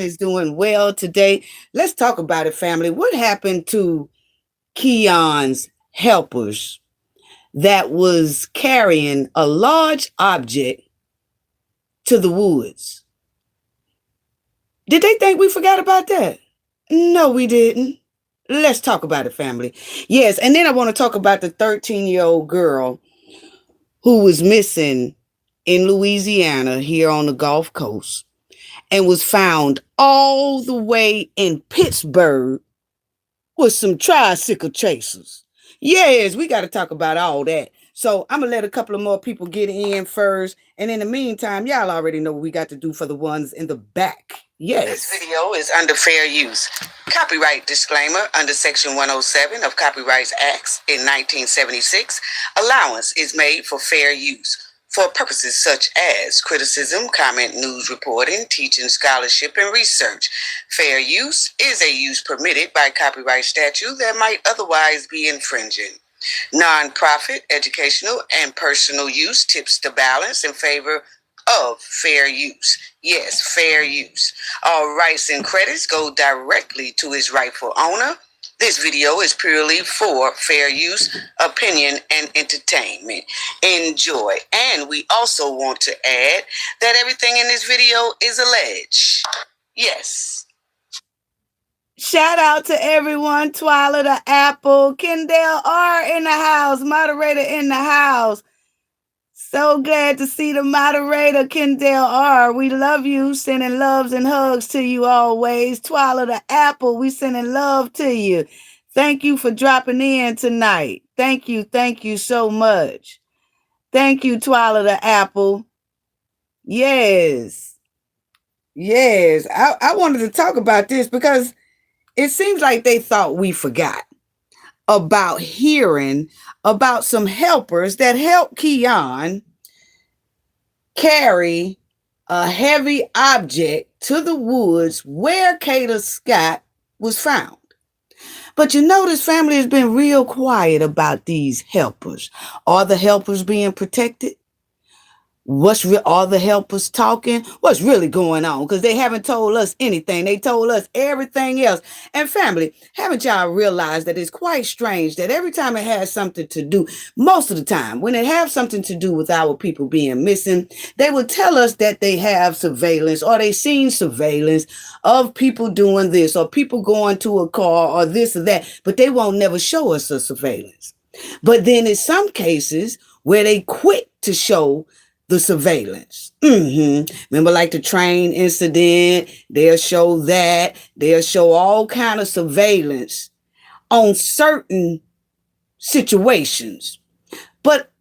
is doing well today. Let's talk about it, family. What happened to Keon's helpers that was carrying a large object to the woods? Did they think we forgot about that? No, we didn't. Let's talk about it, family. Yes, and then I want to talk about the 13-year-old girl who was missing in Louisiana here on the Gulf Coast and was found all the way in Pittsburgh with some tricycle chasers. Yes, we got to talk about all that. So I'm going to let a couple of more people get in first. And in the meantime, y'all already know what we got to do for the ones in the back. Yes. This video is under fair use. Copyright disclaimer under Section 107 of Copyright Acts in 1976. Allowance is made for fair use for purposes such as criticism, comment, news reporting, teaching, scholarship, and research. Fair use is a use permitted by copyright statute that might otherwise be infringing. Non-profit, educational, and personal use tips the balance in favor of fair use. Yes, fair use. All rights and credits go directly to its rightful owner. This video is purely for fair use, opinion, and entertainment. Enjoy. And we also want to add that everything in this video is alleged. Yes. Shout out to everyone. Twyla the Apple, Kendall R in the house, moderator in the house. So glad to see the moderator, Kendall R. We love you. Sending loves and hugs to you always. Twyla the Apple, we sending love to you. Thank you for dropping in tonight. Thank you so much. Thank you, Twyla the Apple. Yes. I wanted to talk about this because it seems like they thought we forgot about hearing about some helpers that helped Keon carry a heavy object to the woods where Kada Scott was found. But you notice family has been real quiet about these helpers. Are the helpers being protected? Are the helpers talking? What's really going on? Because they haven't told us anything. They told us everything else. And family, haven't y'all realized that it's quite strange that every time it has something to do, most of the time, when it has something to do with our people being missing, they will tell us that they have surveillance or they seen surveillance of people doing this or people going to a car or this or that, but they won't never show us the surveillance. But then in some cases where they quit to show the surveillance. Remember like the train incident, they'll show that. They'll show all kind of surveillance on certain situations. But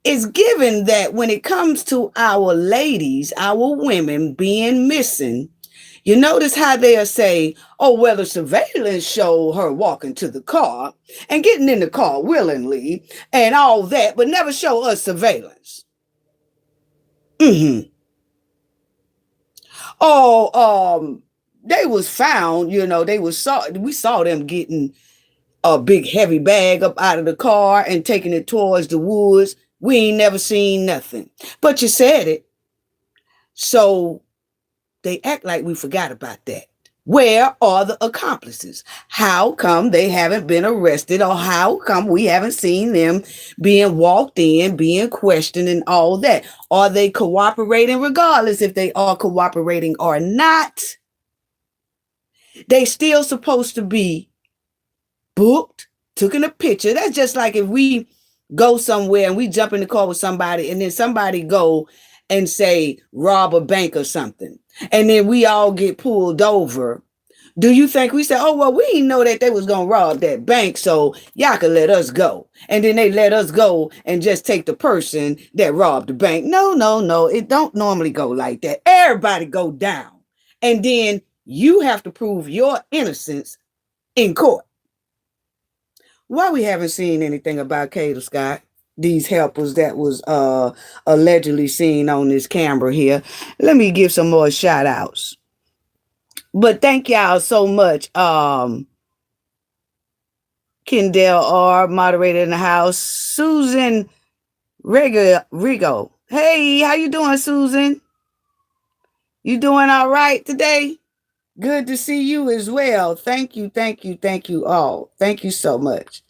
it's given that when it comes to our ladies, our women being missing, you notice how they'll say, oh, well, the surveillance showed her walking to the car and getting in the car willingly and all that, but never show us surveillance. They was found, we saw them getting a big heavy bag up out of the car and taking it towards the woods. We ain't never seen nothing. But you said it. So they act like we forgot about that. Where are the accomplices? How come they haven't been arrested, or how come we haven't seen them being walked in, being questioned and all that? Are they cooperating regardless if they are cooperating or not? They still supposed to be booked, taken a picture. That's just like if we go somewhere and we jump in the car with somebody and then somebody go and say rob a bank or something. And then we all get pulled over. Do you think we say, oh, well, we didn't know that they was going to rob that bank, so y'all can let us go. And then they let us go and just take the person that robbed the bank. No. It don't normally go like that. Everybody go down. And then you have to prove your innocence in court. Why we haven't seen anything about Kada Scott? These helpers that was allegedly seen on this camera here. Let me give some more shout outs. But thank y'all so much. Kendall R, moderator in the house. Susan Rigo. Hey, how you doing, Susan? You doing all right today? Good to see you as well. Thank you, thank you, thank you all. Thank you so much.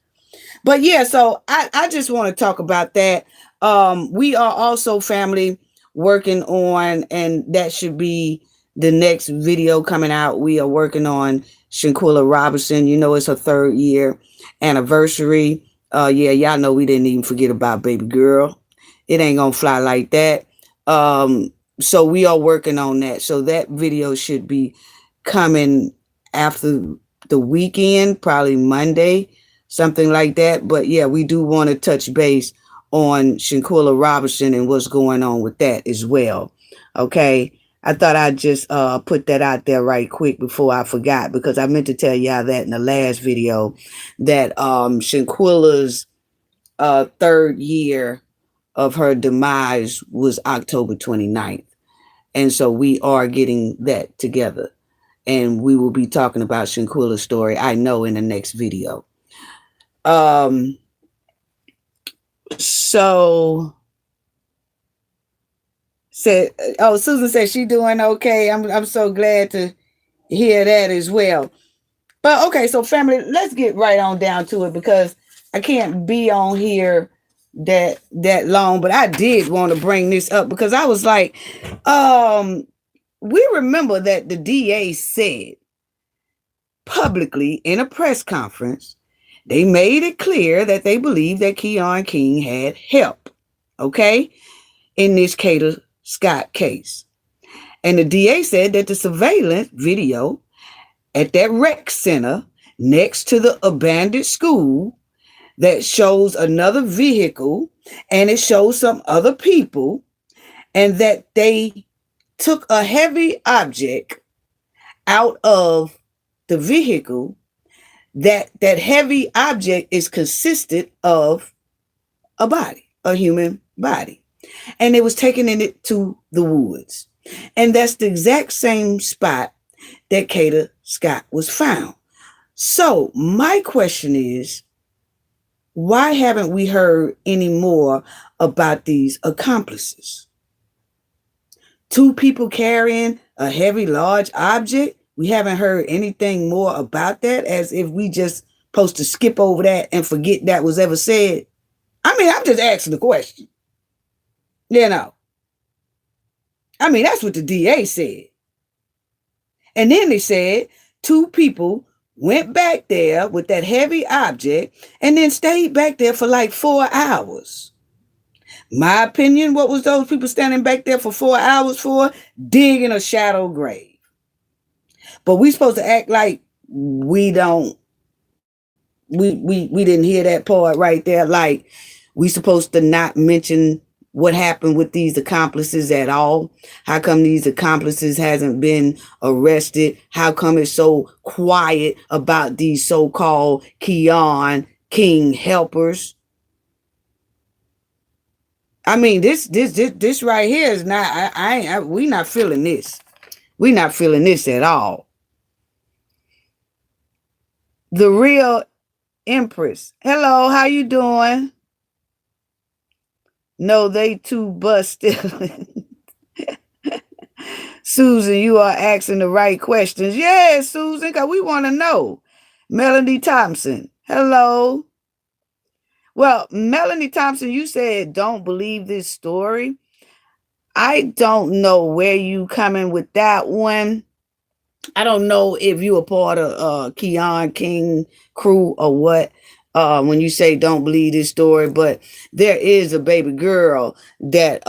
But yeah, so I just want to talk about that. We are also family working on, and that should be the next video coming out. We are working on Shanquilla Robinson. You know, it's her 3rd year anniversary. Yeah, y'all know we didn't even forget about baby girl. It ain't gonna fly like that. So we are working on that. So that video should be coming after the weekend, probably Monday, something like that. But yeah, we do want to touch base on Shanquilla Robinson and what's going on with that as well. Okay. I thought I'd just put that out there right quick before I forgot, because I meant to tell y'all that in the last video that Shanquilla's 3rd year of her demise was October 29th. And so we are getting that together. And we will be talking about Shanquilla's story, I know, in the next video. Um, so said, oh, Susan said she doing okay. I'm so glad to hear that as well. But okay, so family, let's get right on down to it, because I can't be on here that long. But I did want to bring this up because I was like, we remember that the DA said publicly in a press conference, they made it clear that they believe that Keon King had help, okay, in this Kada Scott case. And the DA said that the surveillance video at that rec center next to the abandoned school that shows another vehicle and it shows some other people, and that they took a heavy object out of the vehicle, that heavy object is consisted of a body, a human body. And it was taken into the woods. And that's the exact same spot that Kada Scott was found. So my question is, why haven't we heard any more about these accomplices? 2 people carrying a heavy, large object. We haven't heard anything more about that, as if we just supposed to skip over that and forget that was ever said. I mean, I'm just asking the question. You know, I mean, that's what the DA said. And then they said 2 people went back there with that heavy object and then stayed back there for like 4 hours. My opinion, what was those people standing back there for 4 hours for? Digging a shallow grave. But we supposed to act like we don't, we didn't hear that part right there. Like we supposed to not mention what happened with these accomplices at all. How come these accomplices hasn't been arrested? How come it's so quiet about these so-called Keon King helpers? I mean, this right here is not. We not feeling this. We not feeling this at all. The real Empress. Hello, how you doing? No, they too busted. Susan, you are asking the right questions. Yeah, Susan, because we want to know. Melanie Thompson. Hello. Well, Melanie Thompson, you said don't believe this story. I don't know where you coming with that one. I don't know if you a part of Keon King crew or what. When you say don't believe this story, but there is a baby girl that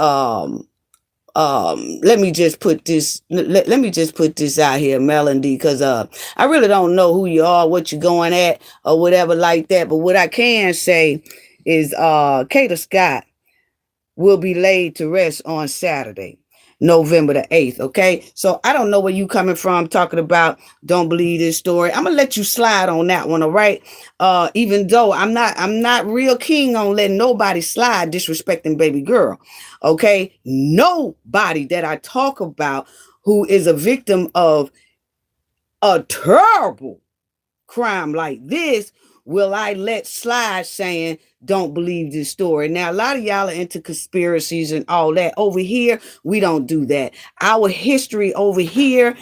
let me just put this let me just put this out here, Melody, because I really don't know who you are, what you're going at, or whatever like that. But what I can say is Kada Scott will be laid to rest on Saturday, November the 8th. Okay. So I don't know where you coming from talking about don't believe this story. I'm gonna let you slide on that one. All right. Even though I'm not real keen on letting nobody slide disrespecting baby girl. Okay. Nobody that I talk about who is a victim of a terrible crime like this will I let slide saying don't believe this story. Now, a lot of y'all are into conspiracies and all that. Over here, we don't do that. Our history over here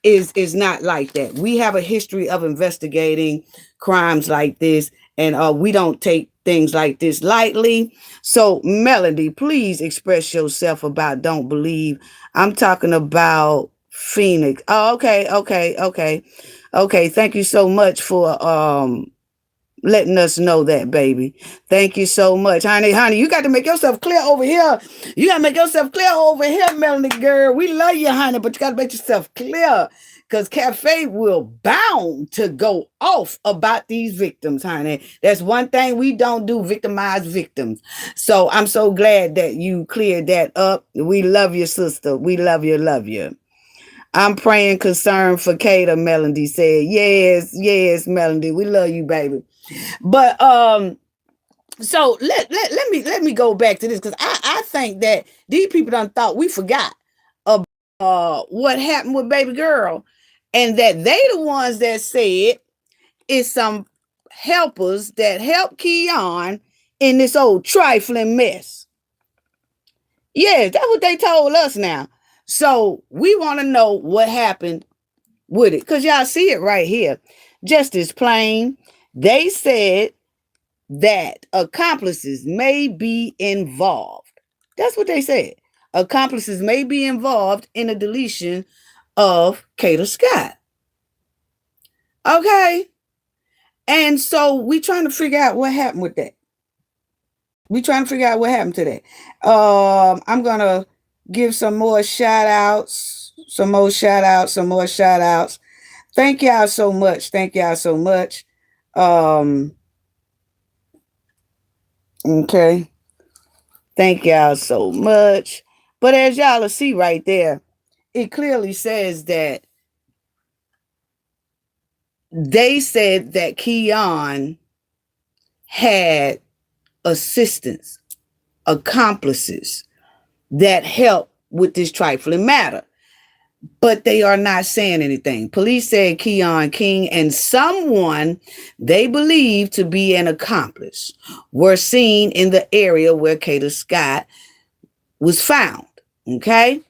is not like that. We have a history of investigating crimes like this, and we don't take things like this lightly. So, Melody, please express yourself about Don't Believe. I'm talking about Phoenix. Oh, okay, okay, okay. Okay, thank you so much for letting us know that, baby. Thank you so much, honey. Honey, you got to make yourself clear over here. You got to make yourself clear over here, Melanie girl. We love you, honey, but you got to make yourself clear because Cafe will bound to go off about these victims, honey. That's one thing we don't do, victimize victims. So I'm so glad that you cleared that up. We love you, sister. We love you, love you. I'm praying concern for Kada, Melody said. Yes, yes, Melody. We love you, baby. But so let me go back to this because I think that these people done thought we forgot about what happened with baby girl, and that they the ones that said it's some helpers that helped Keon in this old trifling mess. Yes, that's what they told us now. So we want to know what happened with it because y'all see it right here, just as plain. They said that accomplices may be involved. That's what they said. Accomplices may be involved in the deletion of Kada Scott. Okay. And so we trying to figure out what happened with that. We trying to figure out what happened to that. I'm gonna give some more shout outs, some more shout outs, some more shout outs. Thank y'all so much. Thank y'all so much. Okay. Thank y'all so much. But as y'all will see right there, it clearly says that they said that Keon had assistants, accomplices that helped with this trifling matter. But they are not saying anything. Police said Keon King and someone they believe to be an accomplice were seen in the area where Kada Scott was found. Okay.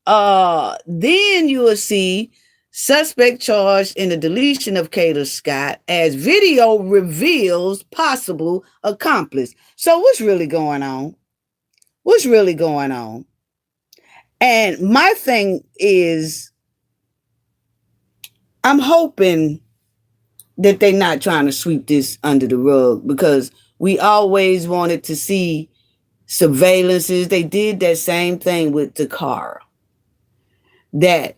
Then you will see suspect charged in the deletion of Kada Scott as video reveals possible accomplice. So what's really going on? What's really going on? And my thing is, I'm hoping that they're not trying to sweep this under the rug because we always wanted to see surveillances. They did that same thing with Takara. That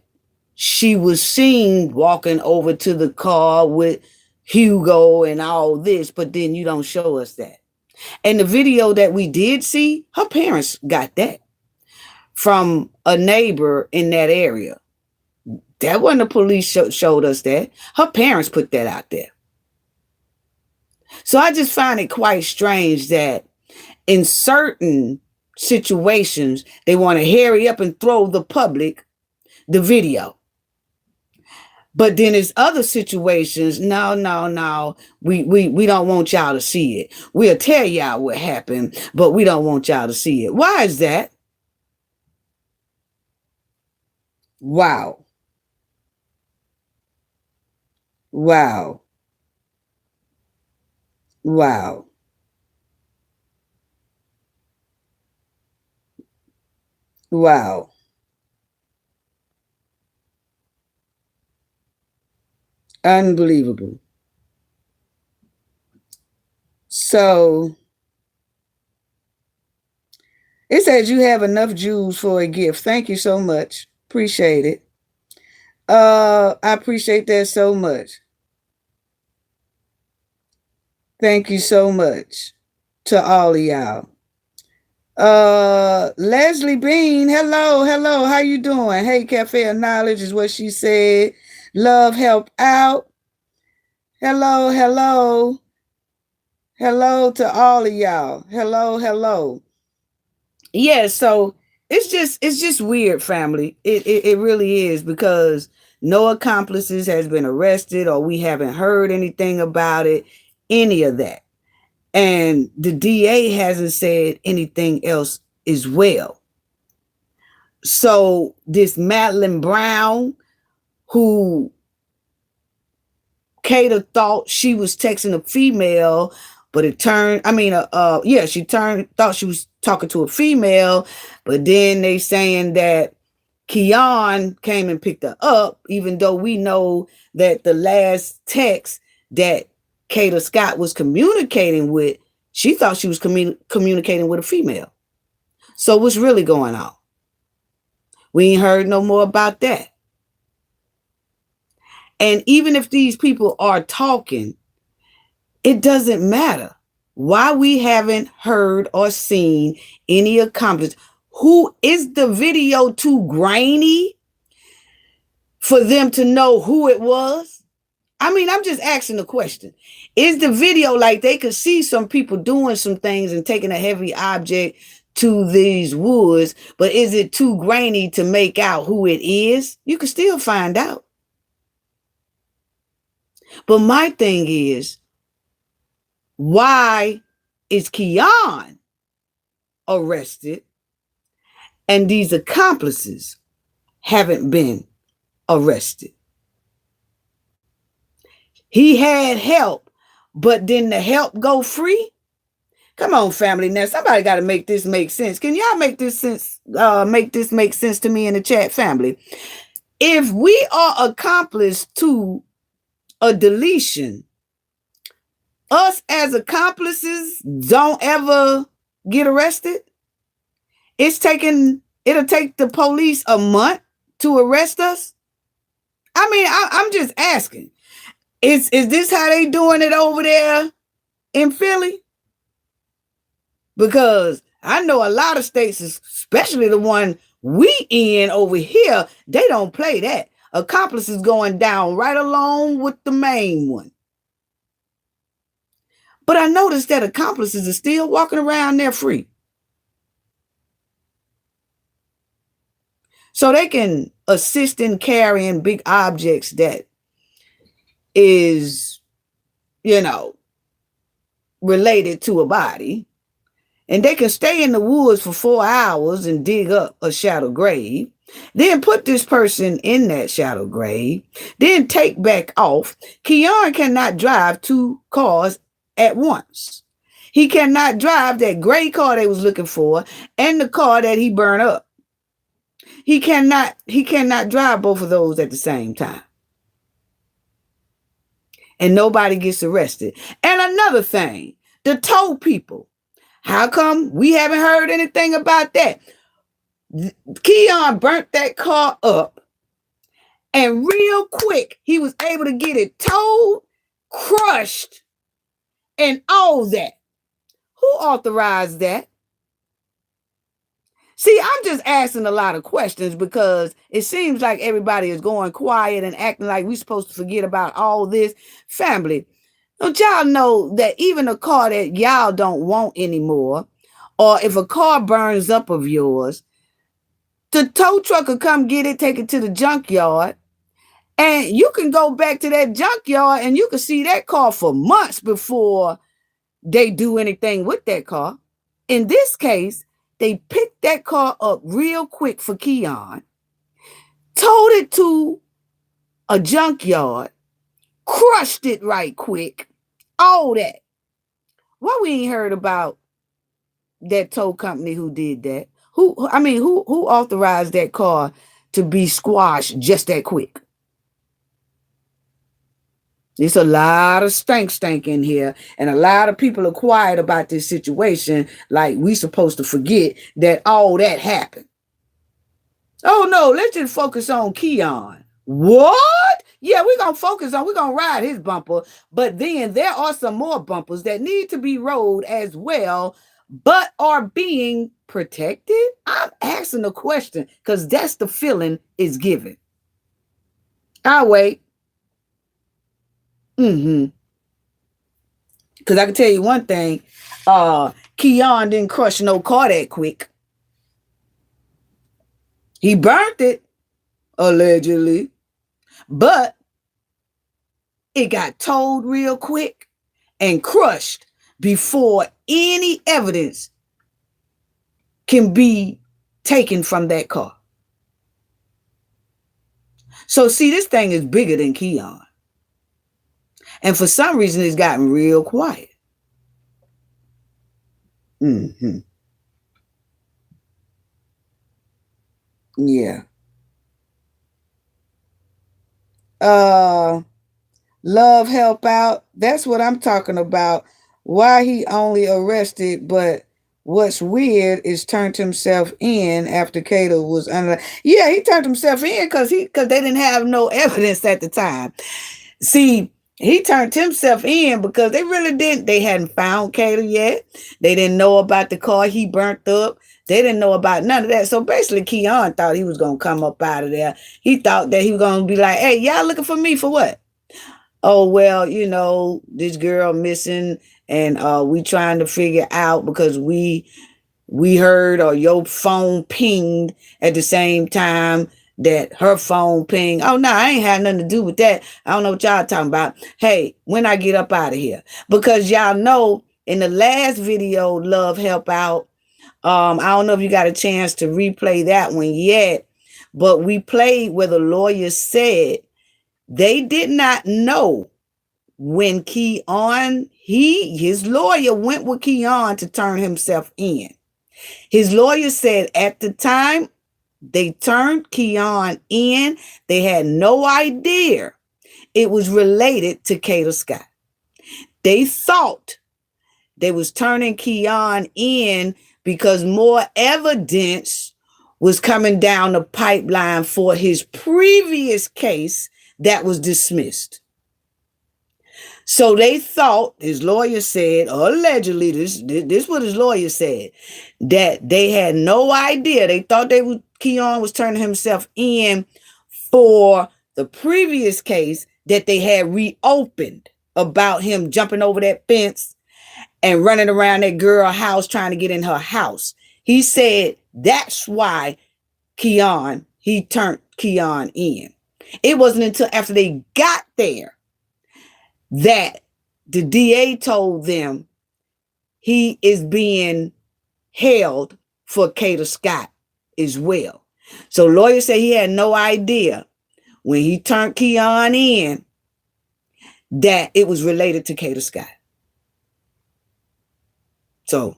she was seen walking over to the car with Hugo and all this, but then you don't show us that. And the video that we did see, her parents got that from a neighbor in that area. That wasn't the police showed us that. Her parents put that out there. So I just find it quite strange that in certain situations, they want to hurry up and throw the public the video. But then there's other situations. No. We don't want y'all to see it. We'll tell y'all what happened, but we don't want y'all to see it. Why is that? Wow. Wow. Wow. Wow. Unbelievable. So it says you have enough Jews for a gift. Thank you so much. Appreciate it. I appreciate that so much. Thank you so much to all of y'all. Leslie Bean, hello. How you doing? Hey, Cafe of Knowledge is what she said. Love, help out. Hello. Hello to all of y'all. Hello. Yeah, so it's just weird, family. It really is because no accomplices has been arrested or we haven't heard anything about it, any of that. And the DA hasn't said anything else as well. So this Madeline Brown, who Kada thought she was texting a female, but it turned, thought she was talking to a female, but then they saying that Keon came and picked her up, even though we know that the last text that Kada Scott was communicating with, she thought she was communicating with a female. So what's really going on? We ain't heard no more about that. And even if these people are talking, it doesn't matter. Why we haven't heard or seen any accomplice? Who is the video too grainy for them to know who it was? I mean, I'm just asking the question. Is the video like they could see some people doing some things and taking a heavy object to these woods, but is it too grainy to make out who it is? You can still find out. But my thing is, why is Keon arrested and these accomplices haven't been arrested? He had help, but didn't the help go free? Come on, family. Now somebody got to make this make sense. Can y'all make this sense? Make this make sense to me in the chat, family. If we are accomplice to a deletion, us as accomplices don't ever get arrested. It'll take the police a month to arrest us. I mean, I'm just asking. Is this how they doing it over there in Philly? Because I know a lot of states, especially the one we in over here, they don't play that. Accomplices going down right along with the main one. But I noticed that accomplices are still walking around there free. So they can assist in carrying big objects that is, related to a body. And they can stay in the woods for 4 hours and dig up a shallow grave. Then put this person in that shallow grave. Then take back off. Keon cannot drive 2 cars at once. He cannot drive that gray car they was looking for and the car that he burned up. He cannot drive both of those at the same time. And nobody gets arrested. And another thing, the tow people. How come we haven't heard anything about that? Keon burnt that car up, and real quick, he was able to get it towed, crushed, and all that. Who authorized that? See, I'm just asking a lot of questions because it seems like everybody is going quiet and acting like we're supposed to forget about all this. Family, don't y'all know that even a car that y'all don't want anymore, or if a car burns up of yours, the tow truck will come get it, take it to the junkyard, and you can go back to that junkyard and you can see that car for months before they do anything with that car. In this case, they picked that car up real quick for Keon, towed it to a junkyard, crushed it right quick, all that. Why we ain't heard about that tow company who did that? Who authorized that car to be squashed just that quick? There's a lot of stank in here, and a lot of people are quiet about this situation, like we supposed to forget that all that happened. Oh no, let's just focus on Keon. What? Yeah, we're going to ride his bumper, but then there are some more bumpers that need to be rode as well, but are being protected? I'm asking a question because that's the feeling it's given. I'll wait. Because I can tell you one thing, Keon didn't crush no car that quick. He burnt it, allegedly, but it got towed real quick and crushed before any evidence can be taken from that car. So see, this thing is bigger than Keon. And for some reason, it's gotten real quiet. Mm-hmm. Yeah. Uh Love help out. That's what I'm talking about. Why he only arrested, but what's weird is turned himself in after Kada was under. Yeah, he turned himself in because they didn't have no evidence at the time. See, he turned himself in because they really didn't. They hadn't found Kada yet. They didn't know about the car he burnt up. They didn't know about none of that. So basically, Keon thought he was gonna come up out of there. He thought that he was gonna be like, "Hey, y'all looking for me for what?" Oh, well, this girl missing, and we trying to figure out because we heard, or your phone pinged at the same time that her phone pinged. Oh no, I ain't had nothing to do with that. I don't know what y'all talking about. Hey, when I get up out of here, because y'all know in the last video, Love Help Out. I don't know if you got a chance to replay that one yet, but we played where the lawyer said they did not know when his lawyer went with Keon to turn himself in. His lawyer said at the time they turned Keon in, they had no idea it was related to Kada Scott. They thought they was turning Keon in because more evidence was coming down the pipeline for his previous case that was dismissed. So they thought, his lawyer said, or allegedly, this what his lawyer said, that they had no idea. They thought Keon was turning himself in for the previous case that they had reopened about him jumping over that fence and running around that girl's house trying to get in her house. He said that's why he turned Keon in. It wasn't until after they got there that the DA told them he is being held for Kada Scott as well. So lawyer said he had no idea when he turned Keon in that it was related to Kada Scott. So,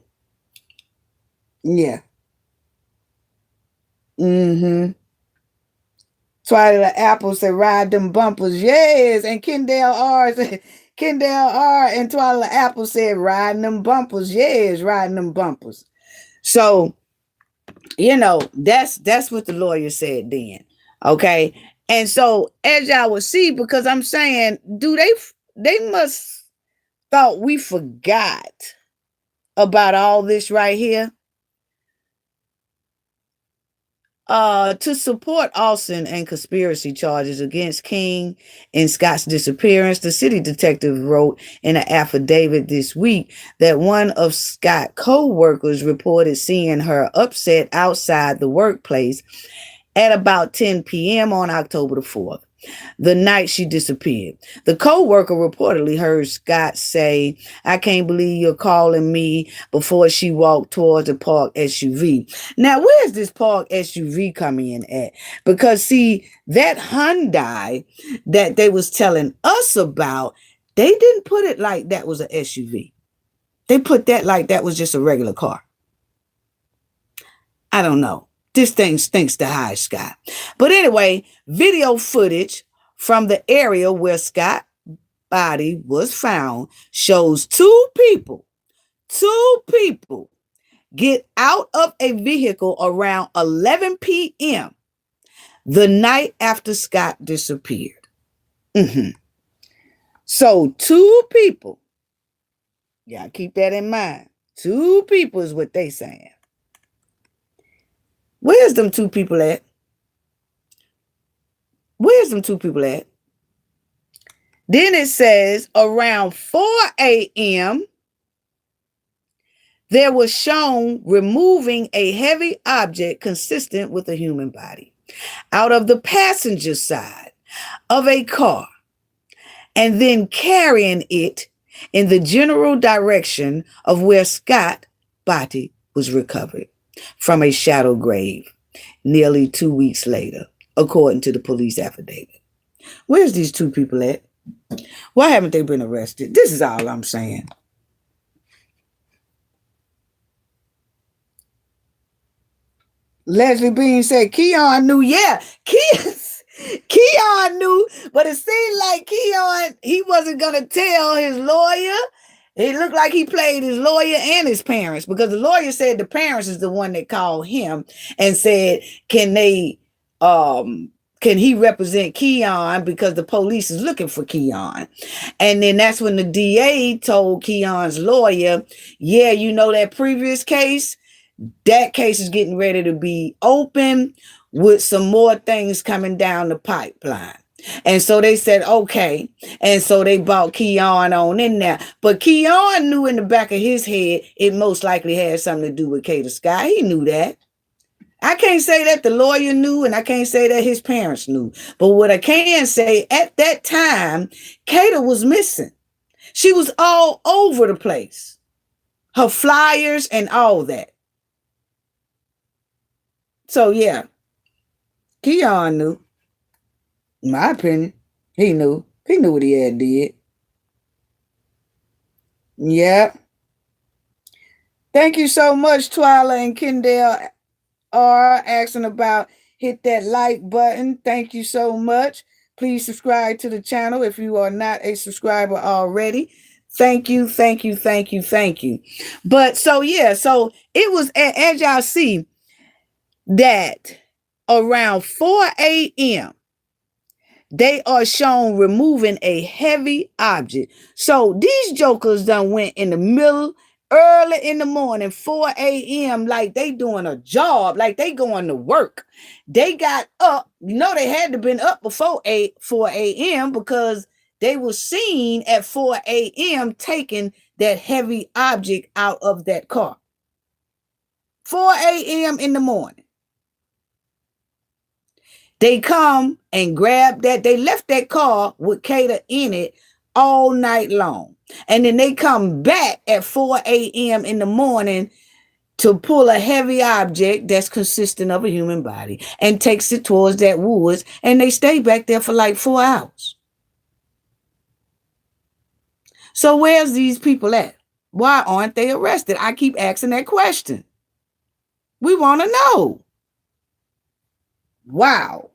yeah. Mm-hmm. Twilight Apple said, ride them bumpers. Yes. And Kendall R said, Kendall R and Twilight Apple said, riding them bumpers. Yes, riding them bumpers. So, that's what the lawyer said then. Okay. And so, as y'all will see, because I'm saying, they must thought we forgot about all this right here. To support Austin and conspiracy charges against King in Scott's disappearance, the city detective wrote in an affidavit this week that one of Scott's co-workers reported seeing her upset outside the workplace at about 10 p.m. on October the 4th, the night she disappeared. The co-worker reportedly heard Scott say, "I can't believe you're calling me," before she walked towards the parked SUV. Now, where's this parked SUV coming in at? Because see, that Hyundai that they was telling us about, they didn't put it like that was an SUV. They put that like that was just a regular car. I don't know. This thing stinks to high sky. But anyway, video footage from the area where Scott's body was found shows two people get out of a vehicle around 11 p.m. the night after Scott disappeared. Mm-hmm. So two people, y'all keep that in mind. Two people is what they saying. Where's them two people at? Where's them two people at? Then it says around 4 a.m., there was shown removing a heavy object consistent with a human body out of the passenger side of a car and then carrying it in the general direction of where Scott's body was recovered from a shallow grave nearly 2 weeks later. according to the police affidavit. Where's these two people at? Why haven't they been arrested? This is all I'm saying. Leslie Bean said Keon knew. Yeah, Keon knew, but it seemed like Keon, he wasn't going to tell his lawyer. It looked like he played his lawyer and his parents, because the lawyer said the parents is the one that called him and said, can he represent Keon because the police is looking for Keon? And then that's when the DA told Keon's lawyer, yeah, you know that previous case? That case is getting ready to be open with some more things coming down the pipeline. And so they said, okay. And so they brought Keon on in there. But Keon knew in the back of his head, it most likely had something to do with Kada Sky. He knew that. I can't say that the lawyer knew, and I can't say that his parents knew. But what I can say, at that time, Kada was missing. She was all over the place. Her flyers and all that. So, yeah, Keon knew. In my opinion, he knew. He knew what he had did. Yeah. Thank you so much, Twyla and Kendall are asking about hit that like button. Thank you so much. Please subscribe to the channel if you are not a subscriber already. Thank you, thank you, thank you, thank you. But so, yeah, so it was, as y'all see, that around 4 a.m., they are shown removing a heavy object. So these jokers done went in the middle, early in the morning, 4 a.m., like they doing a job, like they going to work. They got up. You know, they had to been up before 4 a.m. because they were seen at 4 a.m. taking that heavy object out of that car. 4 a.m. in the morning. They come and grab that. They left that car with Kada in it all night long. And then they come back at 4 a.m. in the morning to pull a heavy object that's consistent of a human body and takes it towards that woods. And they stay back there for like 4 hours. So where's these people at? Why aren't they arrested? I keep asking that question. We want to know. Wow.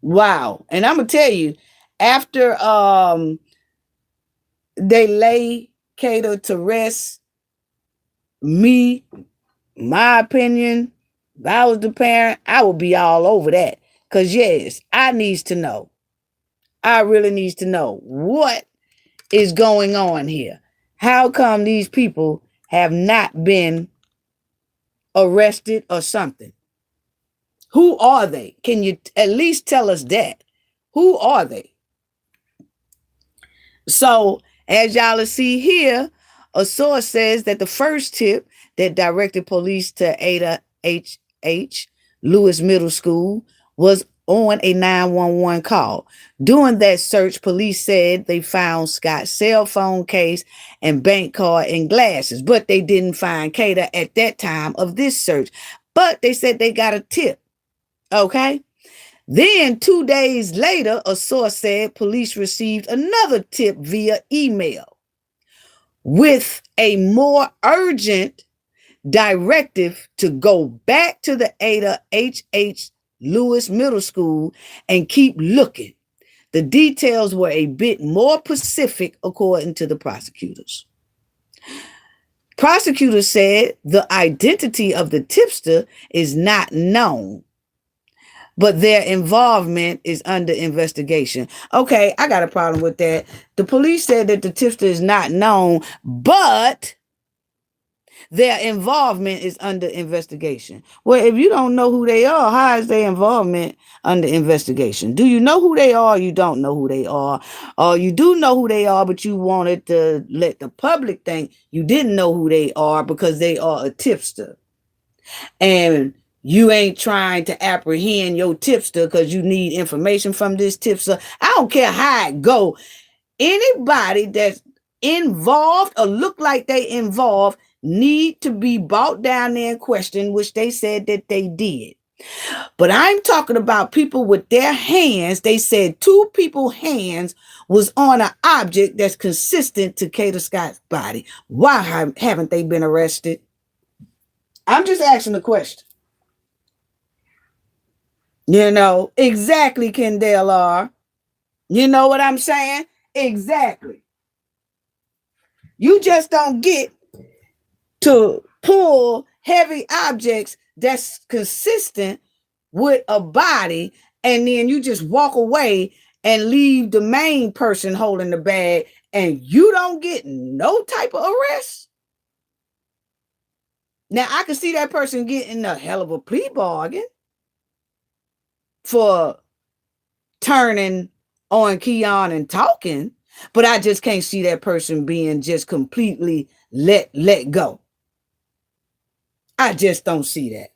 Wow. And I'm going to tell you, after they lay Kada to rest, me, my opinion, if I was the parent, I would be all over that. Because yes, I needs to know. I really needs to know what is going on here. How come these people have not been arrested or something? Who are they? Can you at least tell us that? Who are they? So, as y'all see here, a source says that the first tip that directed police to Ada H. Lewis Middle School was on a 911 call. During that search, police said they found Scott's cell phone case and bank card and glasses, but they didn't find Kada at that time of this search. But they said they got a tip. Okay. Then 2 days later, a source said police received another tip via email with a more urgent directive to go back to the Ada H. Lewis Middle School and keep looking. The details were a bit more specific, according to the prosecutors. Prosecutors said the identity of the tipster is not known, but their involvement is under investigation. Okay, I got a problem with that. The police said that the tipster is not known, but their involvement is under investigation. Well, if you don't know who they are, how is their involvement under investigation? Do you know who they are? Or you don't know who they are? Or you do know who they are, but you wanted to let the public think you didn't know who they are because they are a tipster. And you ain't trying to apprehend your tipster because you need information from this tipster. I don't care how it go. Anybody that's involved or look like they involved need to be brought down there and questioned, which they said that they did. But I'm talking about people with their hands. They said two people's hands was on an object that's consistent to Kada Scott's body. Why haven't they been arrested? I'm just asking the question. Exactly, Kendall R. You know what I'm saying? Exactly. You just don't get to pull heavy objects that's consistent with a body, and then you just walk away and leave the main person holding the bag, and you don't get no type of arrest. Now, I can see that person getting a hell of a plea bargain for turning on Keon and talking, but I just can't see that person being just completely let go. I just don't see that.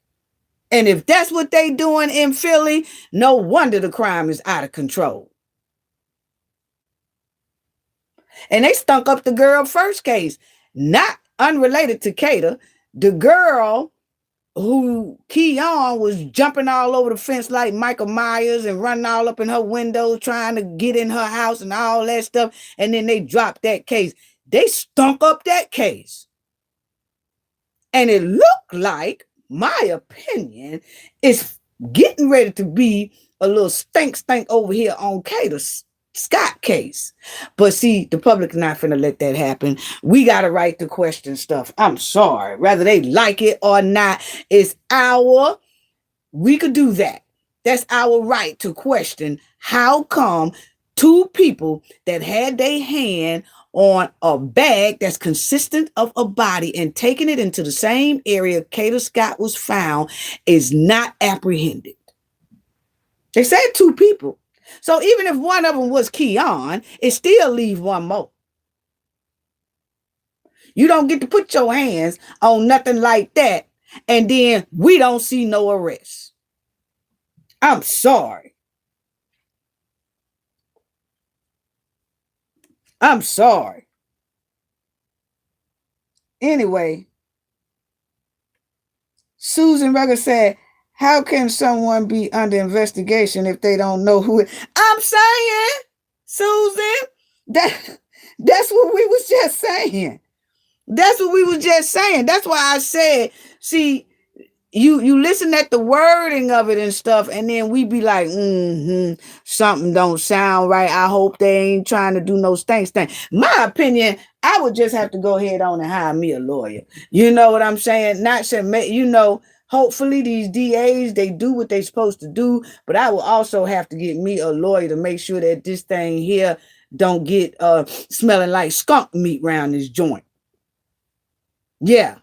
And if that's what they doing in Philly, no wonder the crime is out of control. And they stunk up the girl first case, not unrelated to Kada. The girl who Keon was jumping all over the fence like Michael Myers and running all up in her windows trying to get in her house and all that stuff. And then they dropped that case. They stunk up that case. And it looked like, my opinion, is getting ready to be a little stink over here on Kata's Scott case. But see, the public not finna let that happen. We got a right to question stuff. I'm sorry. Whether they like it or not, we could do that. That's our right to question how come two people that had their hand on a bag that's consistent of a body and taking it into the same area Kada Scott was found is not apprehended. They said two people. So even if one of them was Keon, it still leaves one more. You don't get to put your hands on nothing like that, and then we don't see no arrest. I'm sorry. I'm sorry. Anyway, Susan Ruggers said, how can someone be under investigation if they don't know who it is? I'm saying, Susan, that's what we was just saying. That's what we was just saying. That's why I said, see, you listen at the wording of it and stuff, and then we be like, something don't sound right. I hope they ain't trying to do no stank. My opinion, I would just have to go ahead on and hire me a lawyer. You know what I'm saying? Not saying, hopefully these DAs, they do what they supposed to do, but I will also have to get me a lawyer to make sure that this thing here don't get smelling like skunk meat around this joint. Yeah.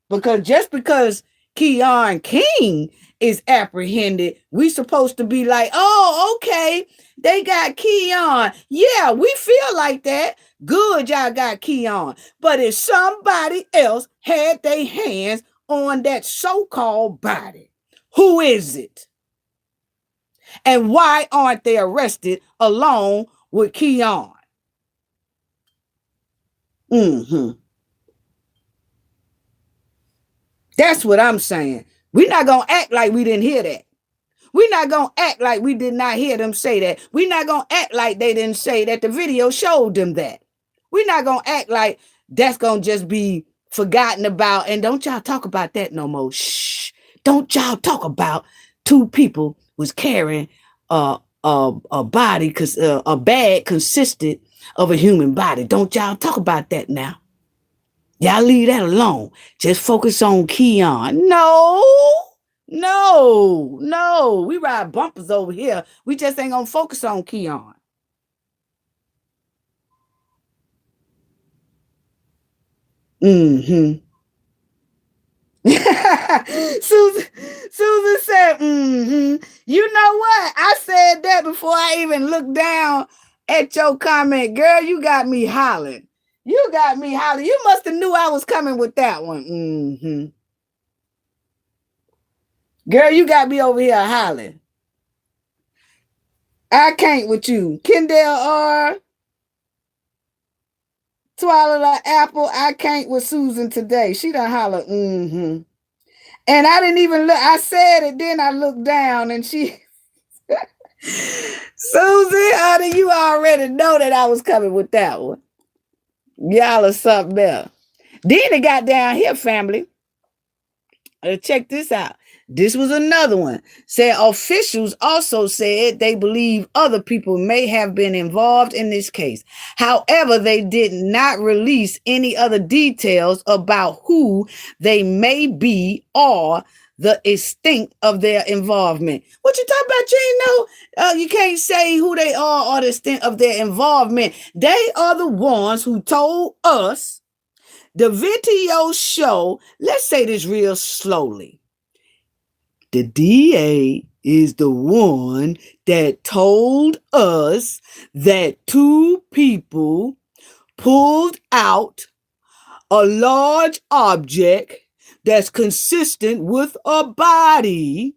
Because Keon King is apprehended, we supposed to be like, oh, okay, they got Keon. Yeah, we feel like that. Good, y'all got Keon. But if somebody else had their hands on that so-called body, who is it? And why aren't they arrested along with Keon? That's what I'm saying. We're not going to act like we didn't hear that. We're not going to act like we did not hear them say that. We're not going to act like they didn't say that the video showed them that. We're not going to act like that's going to just be forgotten about. And don't y'all talk about that no more. Shh. Don't y'all talk about two people was carrying a body, because a bag consisted of a human body. Don't y'all talk about that now. Y'all leave that alone. Just focus on Keon. No. We ride bumpers over here. We just ain't gonna focus on Keon. Susan said, You know what? I said that before I even looked down at your comment. Girl, you got me hollering. You must have knew I was coming with that one. Girl, you got me over here hollering. I can't with you. Kendall R. Swallow the apple. I can't with Susan today. She done holler, And I didn't even look. I said it, then I looked down and she, Susie, honey, you already know that I was coming with that one. Y'all are something else. Then it got down here, family. Check this out. This was another one. Said officials also said they believe other people may have been involved in this case. However, they did not release any other details about who they may be or the extent of their involvement. What you talking about? You ain't know. You can't say who they are or the extent of their involvement. They are the ones who told us. The video show, let's say this real slowly. The DA is the one that told us that two people pulled out a large object that's consistent with a body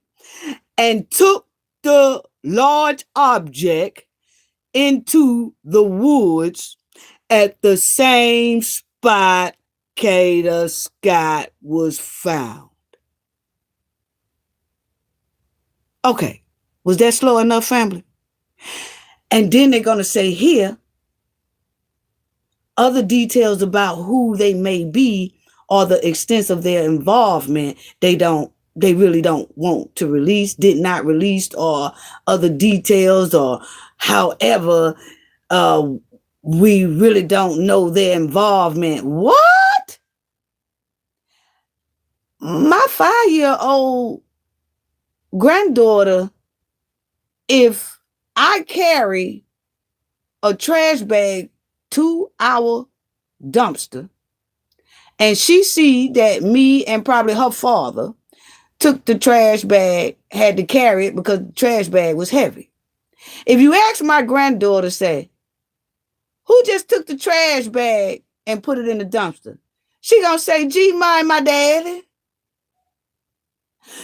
and took the large object into the woods at the same spot Kada Scott was found. Okay, was that slow enough, family? And then they're going to say here, other details about who they may be or the extent of their involvement, they really don't want to release, did not release, or other details, or however, we really don't know their involvement. What? My 5-year-old granddaughter, if I carry a trash bag to our dumpster and she see that me and probably her father took the trash bag, had to carry it because the trash bag was heavy. If you ask my granddaughter, say, who just took the trash bag and put it in the dumpster? She gonna say, gee, my daddy.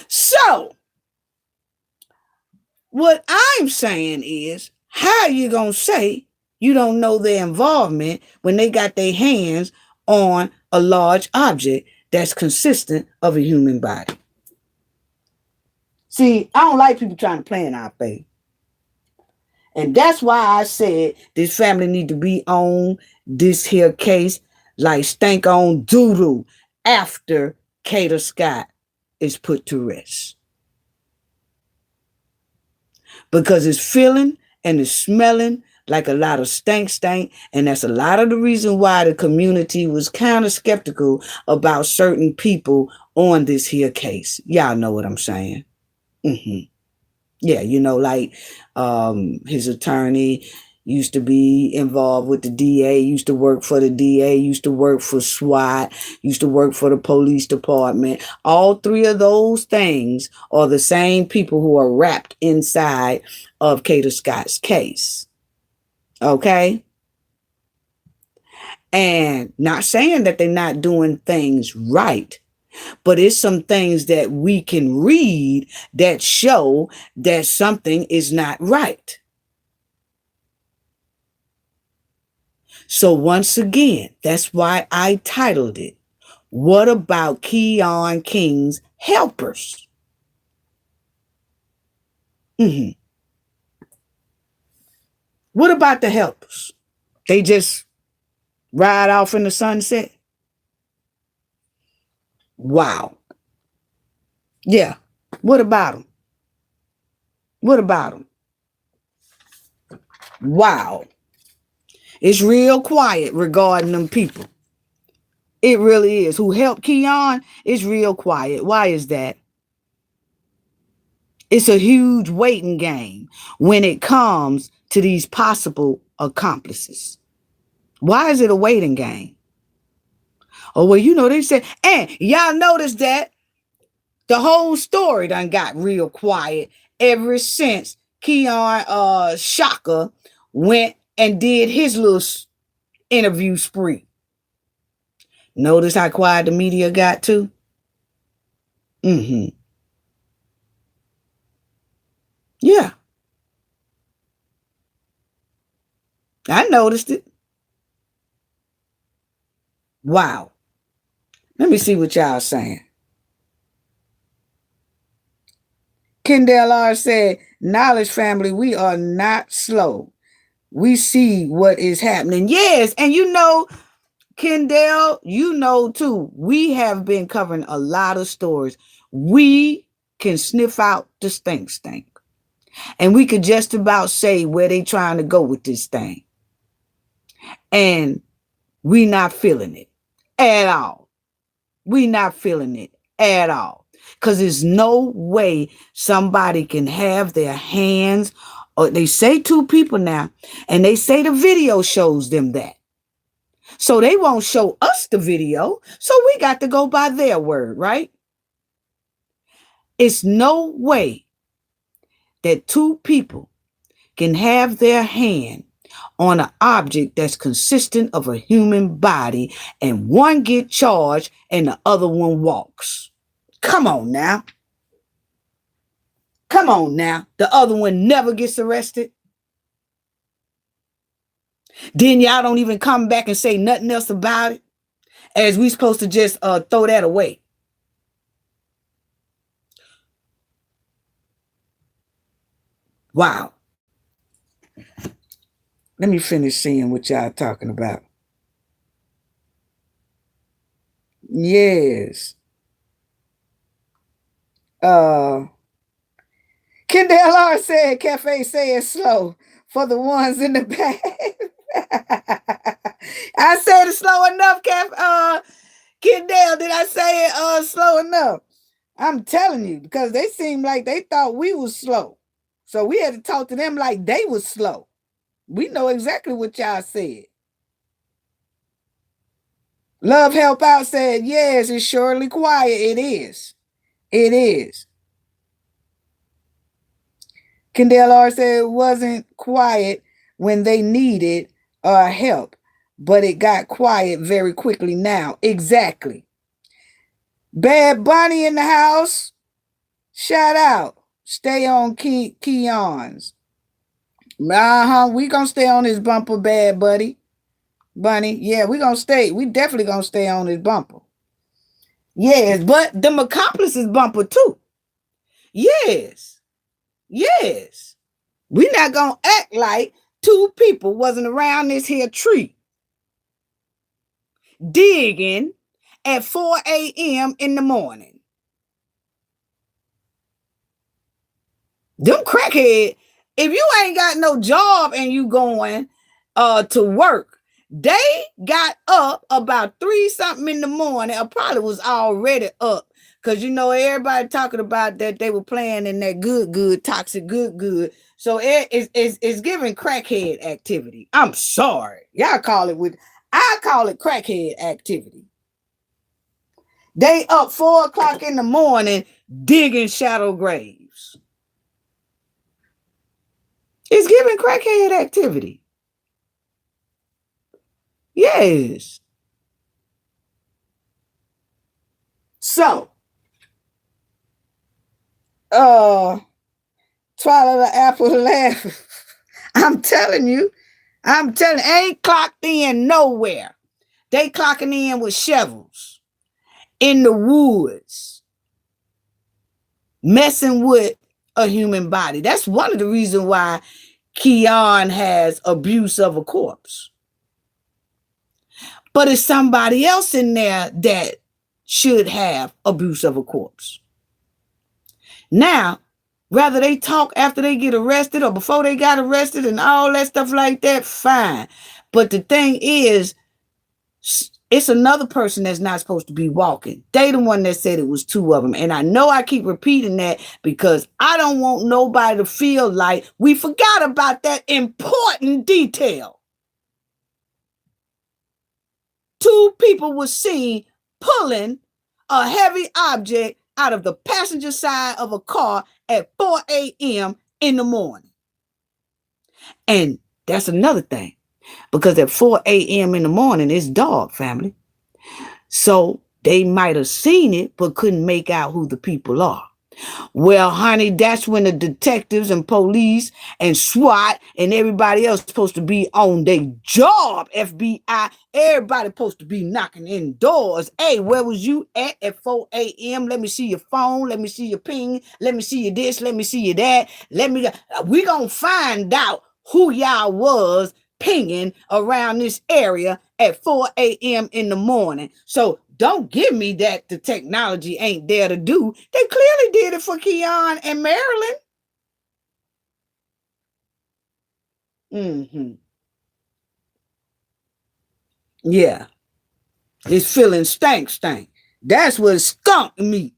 So, what I'm saying is, how are you going to say you don't know their involvement when they got their hands on a large object that's consistent of a human body? See, I don't like people trying to play in our face. And that's why I said this family need to be on this here case like stank on doodoo after Kada Scott is put to rest. Because it's feeling and it's smelling like a lot of stank. And that's a lot of the reason why the community was kind of skeptical about certain people on this here case. Y'all know what I'm saying. Mm-hmm. Yeah, like his attorney used to be involved with the DA, used to work for the DA, used to work for SWAT, used to work for the police department. All three of those things are the same people who are wrapped inside of Kada Scott's case. Okay? And not saying that they're not doing things right, but it's some things that we can read that show that something is not right. So once again, that's why I titled it, What About Keon King's Helpers? Mm-hmm. What about the helpers? They just ride off in the sunset? Wow. Yeah. What about them? What about them? Wow. It's real quiet regarding them people. It really is. Who helped Keon is real quiet. Why is that? It's a huge waiting game when it comes to these possible accomplices. Why is it a waiting game? Oh, well, they said, and y'all notice that the whole story done got real quiet ever since Keon Shaka went and did his little interview spree. Notice how quiet the media got too? Mm-hmm. Yeah. I noticed it. Wow. Let me see what y'all saying. Kendall R said, knowledge family, we are not slow. We see what is happening. Yes, and you know, Kendall, you know too, we have been covering a lot of stories. We can sniff out the stink. And we could just about say where they trying to go with this thing. And we not feeling it at all. We not feeling it at all. Because there's no way somebody can have their hands, or they say two people now, and they say the video shows them that. So they won't show us the video. So we got to go by their word, right? It's no way that two people can have their hand on an object that's consistent of a human body and one get charged and the other one walks. Come on now. Come on now. The other one never gets arrested. Then y'all don't even come back and say nothing else about it, as we supposed to just throw that away. Wow. Let me finish seeing what y'all talking about. Yes. Kendall R said, Cafe say it slow for the ones in the back. I said it slow enough, Kendall. Did I say it slow enough? I'm telling you, because they seemed like they thought we was slow. So we had to talk to them like they was slow. We know exactly what y'all said. Love Help Out said, yes, it's surely quiet. It is. It is. Kendall R said it wasn't quiet when they needed help, but it got quiet very quickly now. Exactly. Bad Bunny in the house. Shout out. Stay on Keon's. We gonna stay on his bumper, Bad Bunny. Yeah, we gonna stay. We definitely gonna stay on his bumper. Yes, but them accomplices bumper too. Yes. Yes. We not gonna act like two people wasn't around this here tree digging at 4 a.m. in the morning. Them crackhead, if you ain't got no job and you going to work, they got up about 3 something in the morning, or probably was already up. Because you know, everybody talking about that they were playing in that good, toxic good. So it's giving crackhead activity. I'm sorry. I call it crackhead activity. They up 4 o'clock in the morning digging shadow graves. It's giving crackhead activity. Yes. So, swallow the apple laugh. I'm telling you, ain't clocked in nowhere. They clocking in with shovels in the woods, messing with a human body. That's one of the reasons why Keon has abuse of a corpse. But it's somebody else in there that should have abuse of a corpse. Now, whether they talk after they get arrested or before they got arrested and all that stuff like that, fine. But the thing is, it's another person that's not supposed to be walking. They the one that said it was 2 of them. And I know I keep repeating that because I don't want nobody to feel like we forgot about that important detail. 2 people were seen pulling a heavy object out of the passenger side of a car at 4 a.m. in the morning. And that's another thing, because at 4 a.m. in the morning, it's dark, family. So they might have seen it, but couldn't make out who the people are. Well, honey, that's when the detectives and police and SWAT and everybody else supposed to be on their job. FBI, everybody supposed to be knocking in doors. Hey, where was you at 4 a.m.? Let me see your phone. Let me see your ping. Let me see you this. Let me see you that. We gonna find out who y'all was pinging around this area at 4 a.m. in the morning. So don't give me that the technology ain't there to do. They clearly did it for Keon and Marilyn. Mm-hmm. Yeah. It's feeling stank. That's what skunk meat.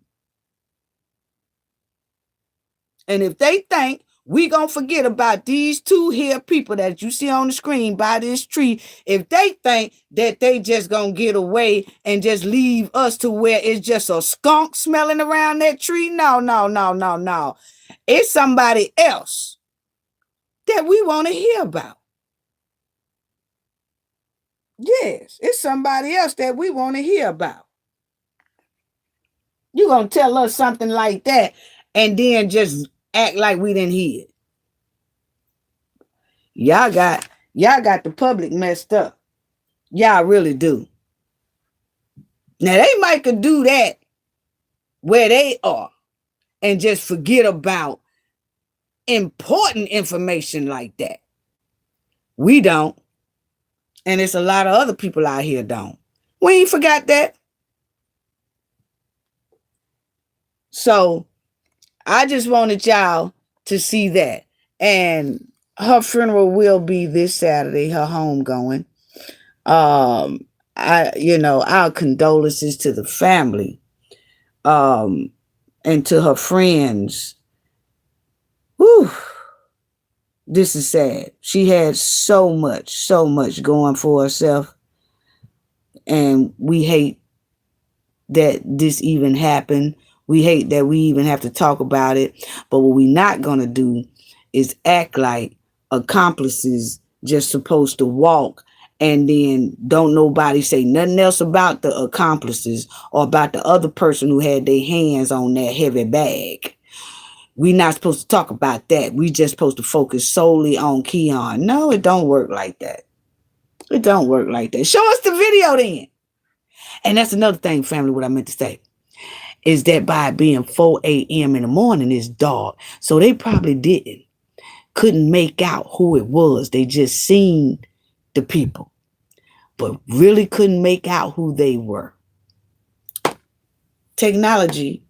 And if they think we gonna forget about these two here people that you see on the screen by this tree, if they think that they just gonna get away and just leave us to where it's just a skunk smelling around that tree, no. It's somebody else that we want to hear about. Yes, it's somebody else that we want to hear about. You gonna tell us something like that and then just act like we didn't hear it. Y'all got the public messed up. Y'all really do. Now they might could do that where they are and just forget about important information like that. We don't. And it's a lot of other people out here don't. We ain't forgot that. So I just wanted y'all to see that. And her funeral will be this Saturday, her homegoing. Um, our condolences to the family, um, and to her friends. Whew, this is sad. She had so much going for herself, and we hate that this even happened. We hate that we even have to talk about it. But what we're not going to do is act like accomplices just supposed to walk and then don't nobody say nothing else about the accomplices or about the other person who had their hands on that heavy bag. We're not supposed to talk about that. We just supposed to focus solely on Keon. No, it don't work like that. It don't work like that. Show us the video then. And that's another thing, family, what I meant to say is that by being 4 a.m. in the morning, it's dark. So they probably couldn't make out who it was. They just seen the people, but really couldn't make out who they were. Technology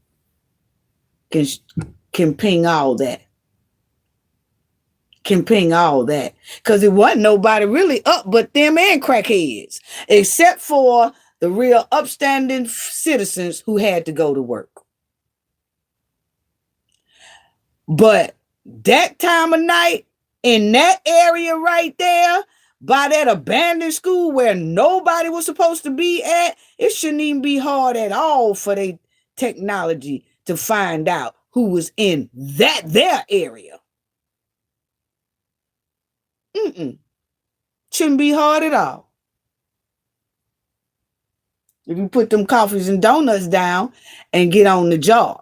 can ping all that. Can ping all that. Because it wasn't nobody really up but them and crackheads, except for the real upstanding citizens who had to go to work. But that time of night, in that area right there, by that abandoned school where nobody was supposed to be at, it shouldn't even be hard at all for the technology to find out who was in their area. Shouldn't be hard at all. If you put them coffees and donuts down and get on the job.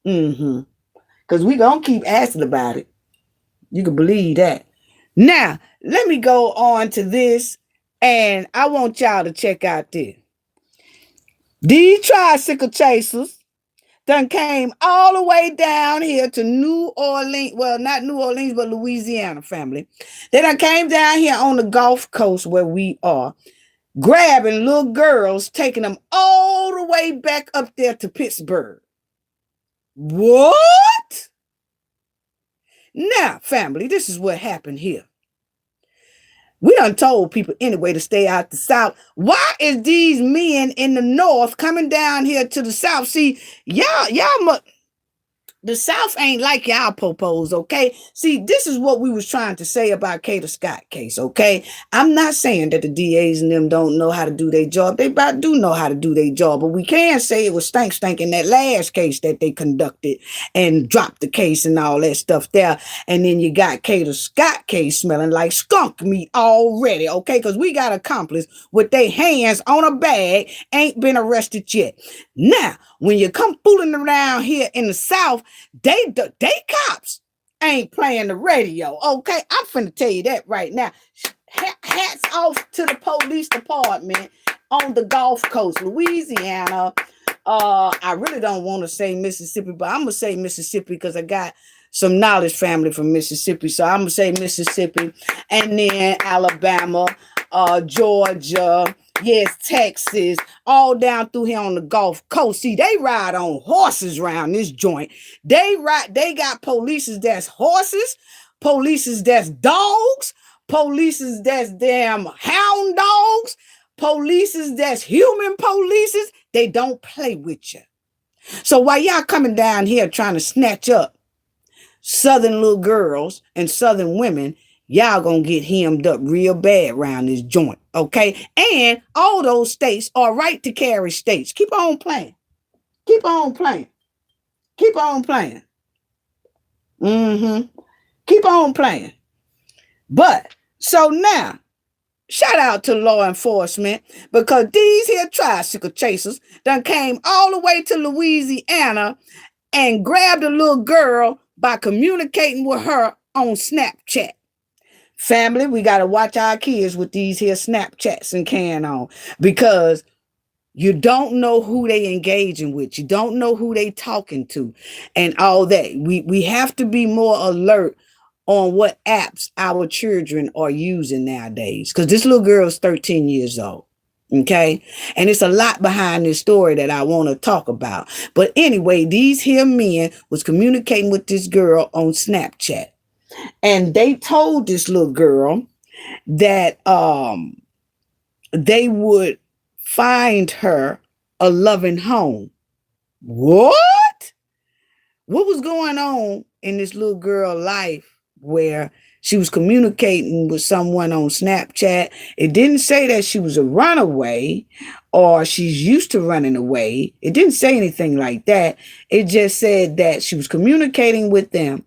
Because we gonna keep asking about it. You can believe that. Now, let me go on to this, and I want y'all to check out this. These tricycle chasers done came all the way down here to New Orleans. Well, not New Orleans, but Louisiana, family. They done came down here on the Gulf Coast where we are, grabbing little girls, taking them all the way back up there to Pittsburgh. What? Now, family, this is what happened here. We done told people anyway to stay out the South. Why is these men in the North coming down here to the South? See, y'all The South ain't like y'all popos, okay? See, this is what we was trying to say about Kada Scott case, okay? I'm not saying that the DAs and them don't know how to do their job. They about do know how to do their job, but we can say it was stank in that last case that they conducted and dropped the case and all that stuff there. And then you got Kada Scott case smelling like skunk meat already, okay? Because we got accomplice with their hands on a bag, ain't been arrested yet. Now, when you come fooling around here in the South, they cops ain't playing the radio, okay? I'm finna tell you that right now. Hats off to the police department on the Gulf Coast, Louisiana. I really don't want to say Mississippi, but I'm gonna say Mississippi because I got some knowledge family from Mississippi, so I'm gonna say Mississippi, and then Alabama, Georgia, yes, Texas, all down through here on the Gulf Coast. See, they ride on horses around this joint. They got polices that's horses, polices that's dogs, polices that's damn hound dogs, polices that's human polices. They don't play with you. So while y'all coming down here trying to snatch up Southern little girls and Southern women, y'all gonna get hemmed up real bad around this joint, okay? And all those states are right to carry states. Keep on playing. Keep on playing. Keep on playing. Keep on playing. But, so now, shout out to law enforcement because these here tricycle chasers done came all the way to Louisiana and grabbed a little girl by communicating with her on Snapchat. Family, we got to watch our kids with these here Snapchats and can on because you don't know who they engaging with. You don't know who they talking to and all that. We have to be more alert on what apps our children are using nowadays because this little girl is 13 years old. Okay. And it's a lot behind this story that I want to talk about. But anyway, these here men was communicating with this girl on Snapchat. And they told this little girl that they would find her a loving home. What? What was going on in this little girl's life where she was communicating with someone on Snapchat? It didn't say that she was a runaway or she's used to running away. It didn't say anything like that. It just said that she was communicating with them.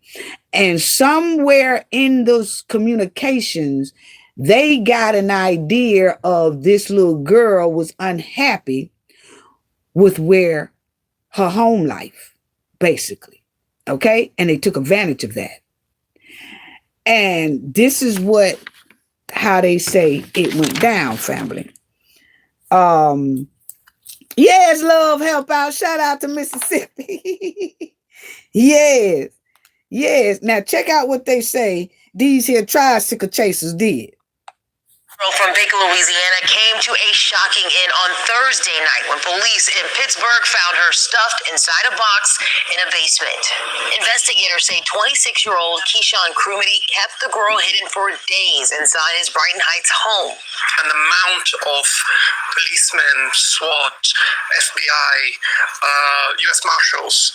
And somewhere in those communications, they got an idea of this little girl was unhappy with where her home life, basically. Okay? And they took advantage of that. And this is how they say it went down, family. Yes, love, help out. Shout out to Mississippi. Yes. Yes. Now check out what they say these here tricycle chasers did. From Baker, Louisiana, came to a shocking end on Thursday night when police in Pittsburgh found her stuffed inside a box in a basement. Investigators say 26-year-old Keyshawn Crumity kept the girl hidden for days inside his Brighton Heights home. An amount of policemen, SWAT, FBI, U.S. Marshals,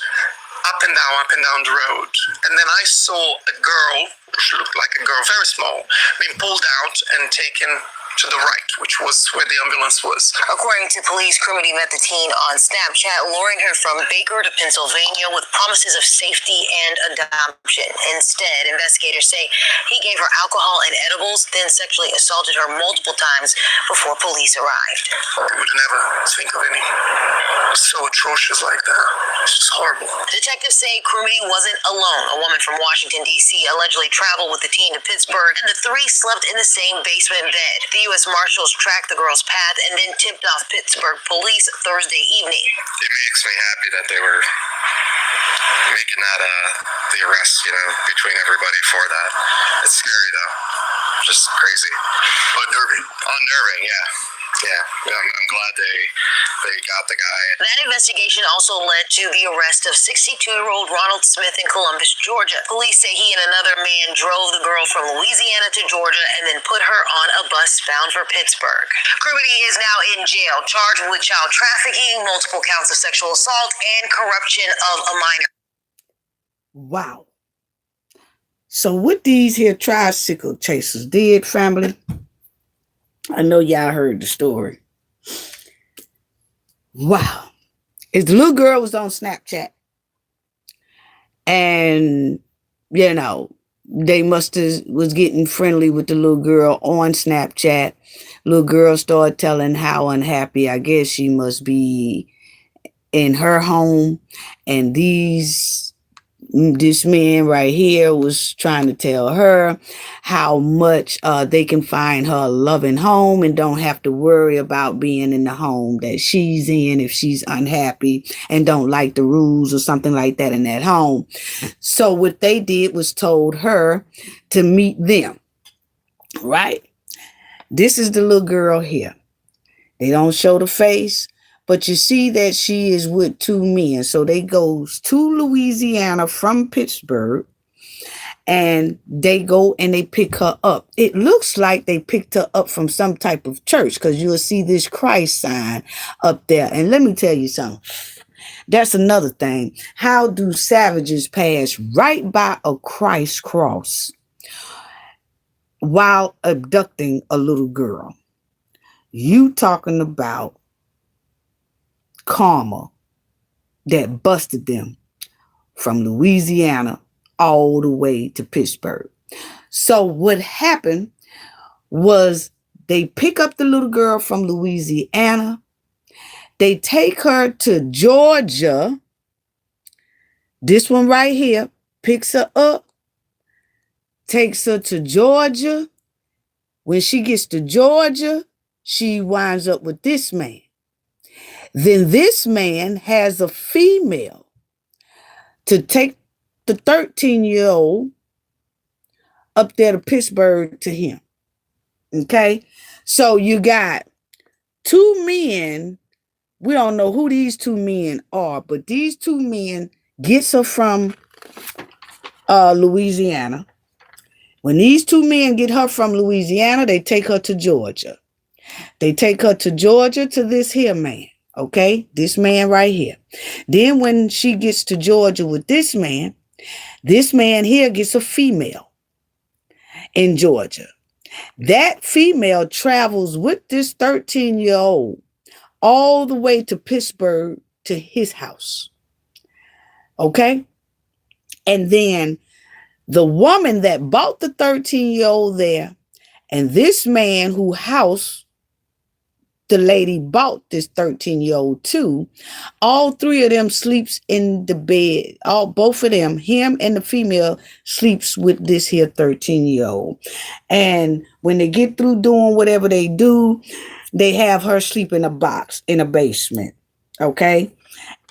up and down the road. And then I saw a girl, she looked like a girl, very small, being pulled out and taken to the right, which was where the ambulance was. According to police, Crumity met the teen on Snapchat, luring her from Baker to Pennsylvania with promises of safety and adoption. Instead, investigators say he gave her alcohol and edibles, then sexually assaulted her multiple times before police arrived. I would never think of any so atrocious like that. It's just horrible. Detectives say Crumity wasn't alone. A woman from Washington, D.C. allegedly traveled with the teen to Pittsburgh, and the three slept in the same basement bed. The U.S. Marshals tracked the girl's path and then tipped off Pittsburgh police Thursday evening. It makes me happy that they were making that the arrest, between everybody for that. It's scary though, just crazy. Unnerving, yeah. Yeah, I'm glad they got the guy. That investigation also led to the arrest of 62-year-old Ronald Smith in Columbus, Georgia. Police say he and another man drove the girl from Louisiana to Georgia and then put her on a bus bound for Pittsburgh. Crumity is now in jail, charged with child trafficking, multiple counts of sexual assault, and corruption of a minor. Wow. So what these here tricycle chasers did, family, I know y'all heard the story. Wow. Is the little girl was on Snapchat, and you know, they must have was getting friendly with the little girl on Snapchat. Little girl started telling how unhappy I guess she must be in her home, and this man right here was trying to tell her how much they can find her a loving home and don't have to worry about being in the home that she's in if she's unhappy and don't like the rules or something like that in that home. So what they did was told her to meet them, right? This is the little girl here. They don't show the face, but you see that she is with two men. So they goes to Louisiana from Pittsburgh, and they go and they pick her up. It looks like they picked her up from some type of church because you'll see this Christ sign up there. And let me tell you something. That's another thing. How do savages pass right by a Christ cross while abducting a little girl? You talking about karma that busted them from Louisiana all the way to Pittsburgh. So what happened was they pick up the little girl from Louisiana. They take her to Georgia. This one right here picks her up, takes her to Georgia. When she gets to Georgia, she winds up with this man. Then this man has a female to take the 13-year-old up there to Pittsburgh to him. Okay? So you got two men. We don't know who these two men are, but these two men gets her from Louisiana. When these two men get her from Louisiana, they take her to Georgia. They take her to Georgia to this here man. Okay, this man right here. Then when she gets to Georgia with this man here gets a female in Georgia. That female travels with this 13-year-old all the way to Pittsburgh to his house. Okay? And then the woman that bought the 13-year-old there and this man who housed the lady bought this 13-year-old too, all three of them sleeps in the bed. Both of them, him and the female, sleeps with this here 13-year-old. And when they get through doing whatever they do, they have her sleep in a box in a basement. Okay?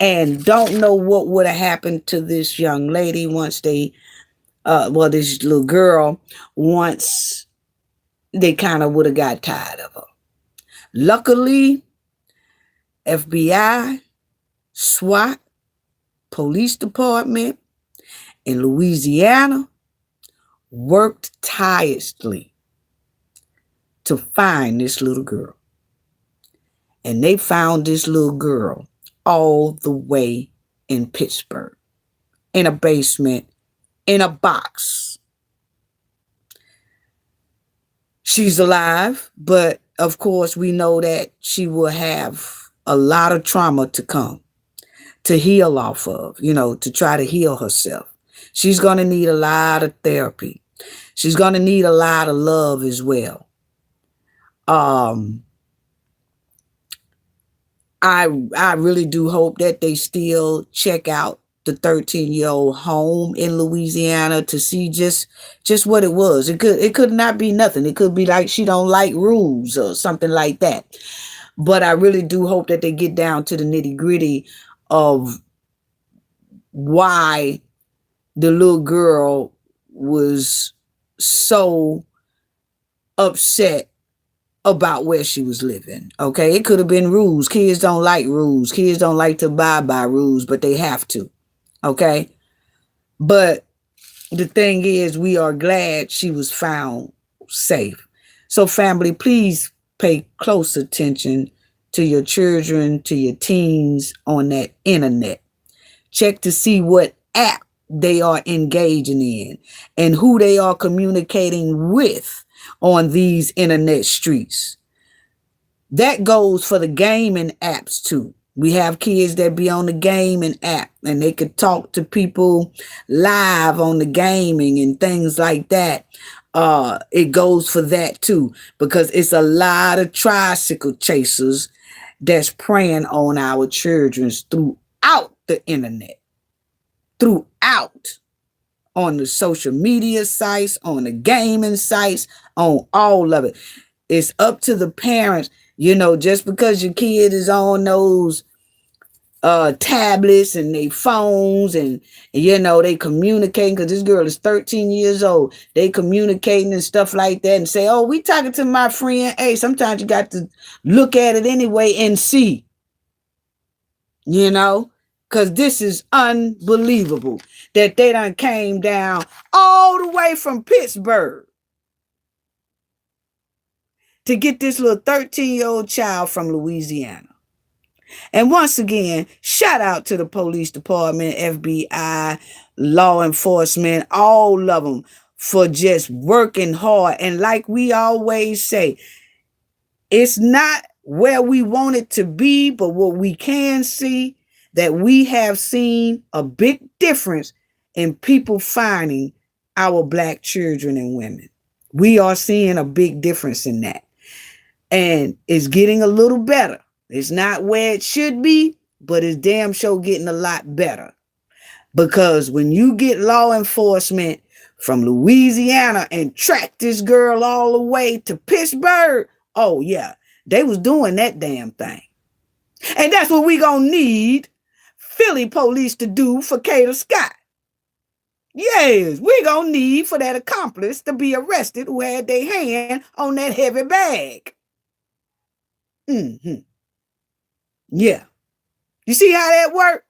And don't know what would have happened to this young lady once this little girl, once they kind of would have got tired of her. Luckily, FBI, SWAT, police department in Louisiana worked tirelessly to find this little girl. And they found this little girl all the way in Pittsburgh, in a basement, in a box. She's alive, but of course, we know that she will have a lot of trauma to come to heal off of, to try to heal herself. She's going to need a lot of therapy. She's going to need a lot of love as well. I really do hope that they still check out the 13-year-old home in Louisiana to see just what it was. It could not be nothing. It could be like she don't like rules or something like that. But I really do hope that they get down to the nitty-gritty of why the little girl was so upset about where she was living. Okay, it could have been rules. Kids don't like rules. Kids don't like to abide by rules, but they have to. Okay, but the thing is, we are glad she was found safe. So family, please pay close attention to your children, to your teens on that internet. Check to see what app they are engaging in and who they are communicating with on these internet streets. That goes for the gaming apps too. We have kids that be on the gaming app and they could talk to people live on the gaming and things like that. It goes for that too, because it's a lot of tricycle chasers that's preying on our children throughout the internet, throughout, on the social media sites, on the gaming sites, on all of it. It's up to the parents. Just because your kid is on those tablets and they phones and they communicating, because this girl is 13 years old, they communicating and stuff like that, and say, oh, we talking to my friend. Hey, sometimes you got to look at it anyway and see, because this is unbelievable that they done came down all the way from Pittsburgh to get this little 13-year-old child from Louisiana. And once again, shout out to the police department, FBI, law enforcement, all of them, for just working hard. And like we always say, it's not where we want it to be, but what we can see, that we have seen a big difference in people finding our Black children and women. We are seeing a big difference in that. And it's getting a little better. It's not where it should be, but it's damn sure getting a lot better. Because when you get law enforcement from Louisiana and track this girl all the way to Pittsburgh, oh yeah, they was doing that damn thing. And that's what we gonna need Philly police to do for Kada Scott. Yes, we gonna need for that accomplice to be arrested who had their hand on that heavy bag. Yeah. You see how that worked?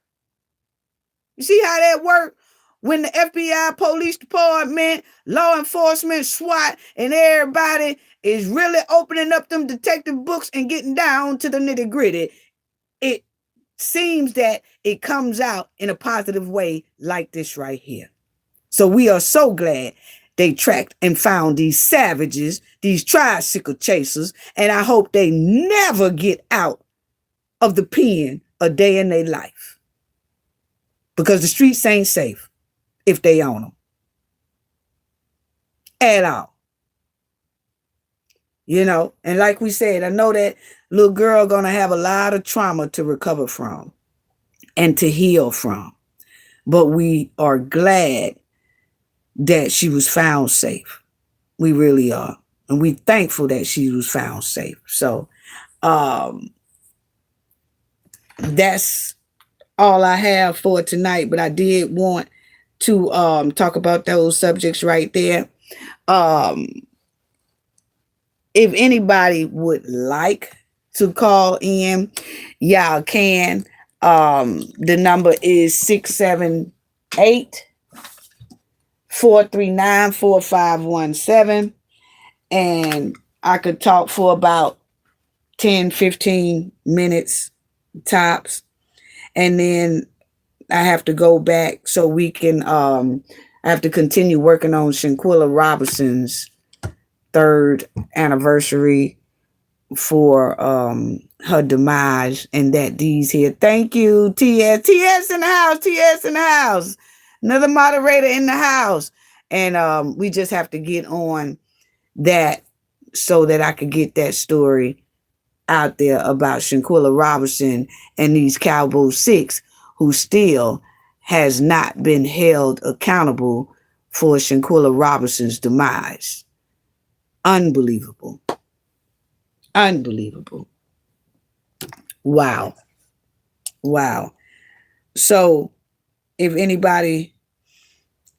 You see how that worked? When the FBI, police department, law enforcement, SWAT, and everybody is really opening up them detective books and getting down to the nitty gritty, it seems that it comes out in a positive way like this right here. So we are so glad they tracked and found these savages, these tricycle chasers, and I hope they never get out of the pen a day in their life. Because the streets ain't safe if they own them. At all. And like we said, I know that little girl gonna have a lot of trauma to recover from and to heal from. But we are glad that she was found safe. We really are. And we're thankful that she was found safe. So that's all I have for tonight. But I did want to talk about those subjects right there. If anybody would like to call in, y'all can. The number is 678-439-4517. And I could talk for about 10, 15 minutes tops. And then I have to go back so we can, I have to continue working on Shanquilla Robinson's 3rd anniversary for her demise, and that these here. Thank you, TS. TS in the house. TS in the house. Another moderator in the house. And we just have to get on that so that I could get that story out there about Shanquilla Robinson and these Cowboy Six who still has not been held accountable for Shanquilla Robinson's demise. Unbelievable. Unbelievable. Wow. Wow. So if anybody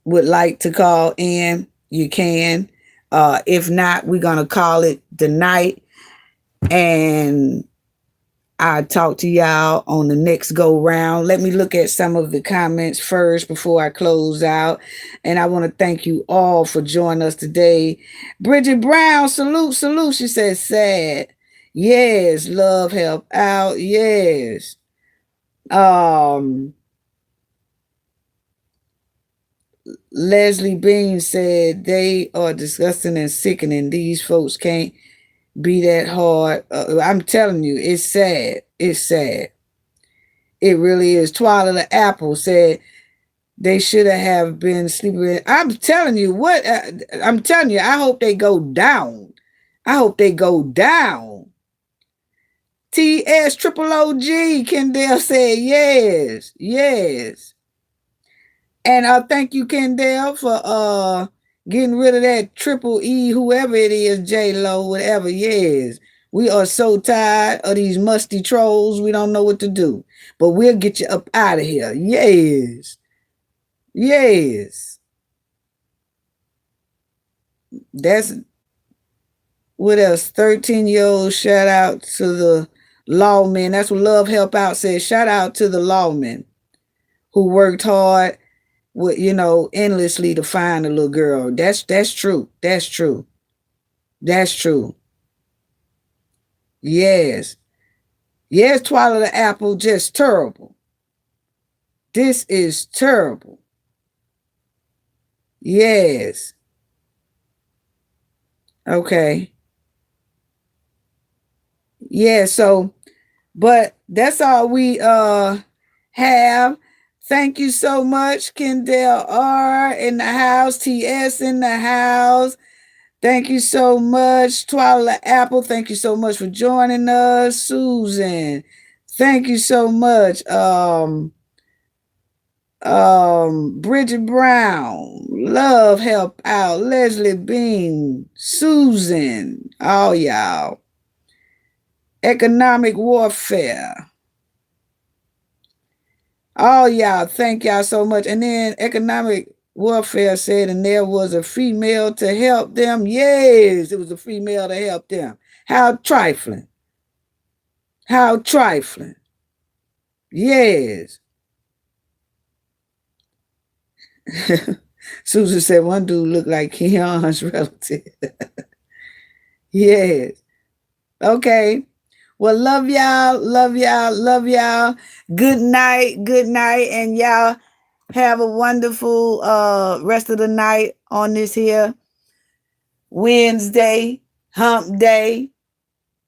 would like to call in, you can. If not, we're going to call it the night. And I'll talk to y'all on the next go round. Let me look at some of the comments first before I close out. And I want to thank you all for joining us today. Bridget Brown, salute, salute. She says, sad. Yes, love, help out. Yes. Leslie Bean said they are disgusting and sickening. These folks can't be that hard. I'm telling you, it's sad. It's sad. It really is. Twilight the Apple said they should have been sleeping. I'm telling you what. I'm telling you. I hope they go down. I hope they go down. TS Triple OG Kendall said yes, yes. And thank you, Kendall, for getting rid of that Triple E, whoever it is, J Lo, whatever. Yes. We are so tired of these musty trolls. We don't know what to do. But we'll get you up out of here. Yes. Yes. That's what else? 13-year-old shout out to the lawmen. That's what Love Help Out says. Shout out to the lawmen who worked hard with, endlessly to find a little girl. That's true. That's true. That's true. Yes. Yes, Twilight the Apple, just terrible. This is terrible. Yes. Okay. Yeah, so, but that's all we have. Thank you so much, Kendall R in the house, TS in the house. Thank you so much, Twilight Apple. Thank you so much for joining us, Susan. Thank you so much, Bridget Brown. Love Help Out, Leslie Bean, Susan. All y'all. Economic Warfare. All y'all, thank y'all so much. And then Economic Warfare said, and there was a female to help them. Yes, it was a female to help them. How trifling. How trifling. Yes. Susan said one dude looked like Keon's relative. Yes. Okay. Well, love y'all, love y'all, love y'all. Good night, and y'all have a wonderful rest of the night on this here Wednesday, hump day.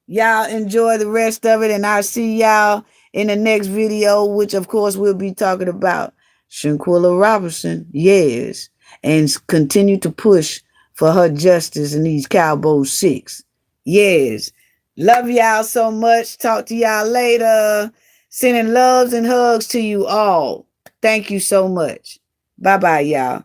Y'all enjoy the rest of it, and I'll see y'all in the next video, which of course we'll be talking about Shanquilla Robinson, yes, and continue to push for her justice in these Cowboy 6. Yes. Love y'all so much. Talk to y'all later. Sending loves and hugs to you all. Thank you so much. Bye-bye, y'all.